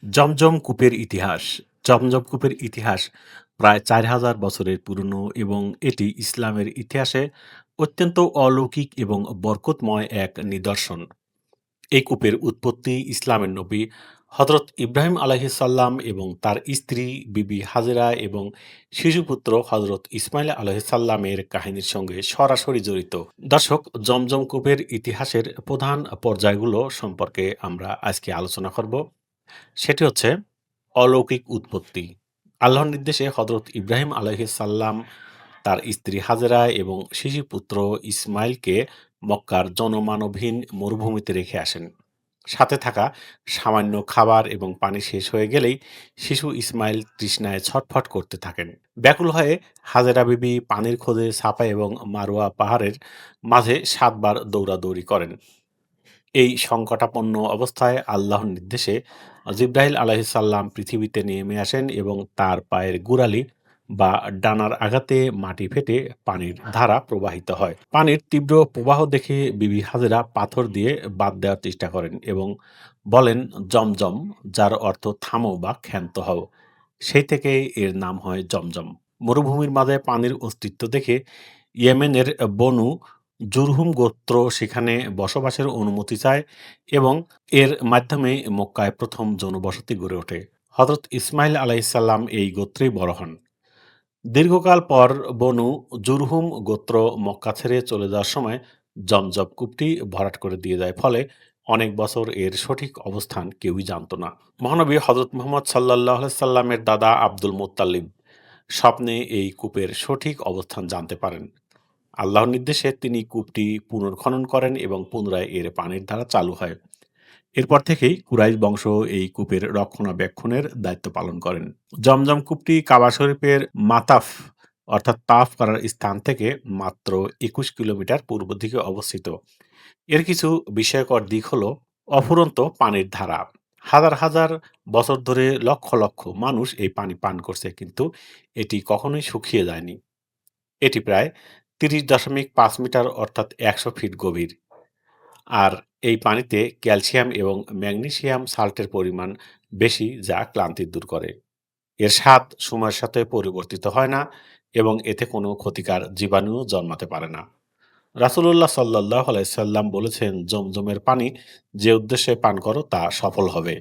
জমজম কূপের ইতিহাস জমজম কূপের ইতিহাস প্রায় ৪,০০০ বছরের পুরনো এবং এটি ইসলামের ইতিহাসে অত্যন্ত অলৌকিক এবং বরকতময় এক নিদর্শন। এই কূপের উৎপত্তি ইসলামের নবী হজরত ইব্রাহিম আলাইহিসাল্লাম এবং তার স্ত্রী বিবি হাজেরা এবং শিশুপুত্র হজরত ইসমাইল আলাইহিসাল্লামের কাহিনীর সঙ্গে সরাসরি জড়িত। দর্শক, জমজম কূপের ইতিহাসের প্রধান পর্যায়গুলো সম্পর্কে আমরা আজকে আলোচনা করব। সেটি হচ্ছে অলৌকিক উৎপত্তি। আল্লাহর নির্দেশে হযরত ইব্রাহিম আলাইহিস সাল্লাম তার স্ত্রী হাজেরা এবং শিশুপুত্র ইসমাইলকে মক্কার জনমানবহীন মরুভূমিতে রেখে আসেন। সাথে থাকা সামান্য খাবার এবং পানি শেষ হয়ে গেলেই শিশু ইসমাইল তৃষ্ণায় ছটফট করতে থাকেন। ব্যাকুল হয়ে হাজেরা বিবি পানির খোঁজে সাফা এবং মারোয়া পাহাড়ের মাঝে ৭ বার দৌড়াদৌড়ি করেন। এই সংকটাপন্ন অবস্থায় আল্লাহর নির্দেশে জিব্রাইল আলাইহিসসালাম পৃথিবীতে নেমে আসেন এবং তার পায়ের গোড়ালি বা ডানার আঘাতে মাটি ফেটে পানির ধারা প্রবাহিত হয়। পানির তীব্র প্রবাহ দেখে বিবি হাজেরা পাথর দিয়ে বাঁধ দেওয়ার চেষ্টা করেন এবং বলেন জমজম, যার অর্থ থামো বা ক্ষান্ত হও। সেই থেকে এর নাম হয় জমজম। মরুভূমির মাঝে পানির অস্তিত্ব দেখে ইয়েমেনের বনু জুরহুম গোত্র সেখানে বসবাসের অনুমতি চায় এবং এর মাধ্যমে মক্কায় প্রথম জনবসতি গড়ে ওঠে। হজরত ইসমাইল আলাইসাল্লাম এই গোত্রেই বড় হন। দীর্ঘকাল পর বনু জুরহুম গোত্র মক্কা ছেড়ে চলে যাওয়ার সময় জমজম কূপটি ভরাট করে দিয়ে যায়, ফলে অনেক বছর এর সঠিক অবস্থান কেউই জানত না। মহানবী হজরত মোহাম্মদ সাল্লাহ সাল্লামের দাদা আব্দুল মুত্তালিব স্বপ্নে এই কূপের সঠিক অবস্থান জানতে পারেন। আল্লাহর নির্দেশে তিনি কূপটি পুনর্খনন করেন এবং পুনরায় এর পানির ধারা চালু হয়। এরপর থেকেই কুরাইশ বংশ এই কূপের রক্ষণাবেক্ষণের দায়িত্ব পালন করেন। জমজম কূপটি কাবা শরীফের মাতাফ অর্থাৎ তাফ করার স্থান থেকে মাত্র ২১ কিলোমিটার পূর্ব দিকে অবস্থিত। এর কিছু বিস্ময়কর দিক হল অফুরন্ত পানির ধারা। হাজার হাজার বছর ধরে লক্ষ লক্ষ মানুষ এই পানি পান করছে, কিন্তু এটি কখনোই শুকিয়ে যায়নি। এটি প্রায় ৩০.৫ মিটার অর্থাৎ ১০০ ফিট গভীর। আর এই পানিতে ক্যালসিয়াম এবং ম্যাগনেসিয়াম সাল্টের পরিমাণ বেশি, যা ক্লান্তি দূর করে। এর স্বাদ সময়ের সাথে পরিবর্তিত হয় না এবং এতে কোনো ক্ষতিকর জীবাণুও জন্মাতে পারে না। রাসূলুল্লাহ সাল্লাল্লাহু আলাইহি সাল্লাম বলেছেন, জমজমের পানি যে উদ্দেশ্যে পান করো তা সফল হবে।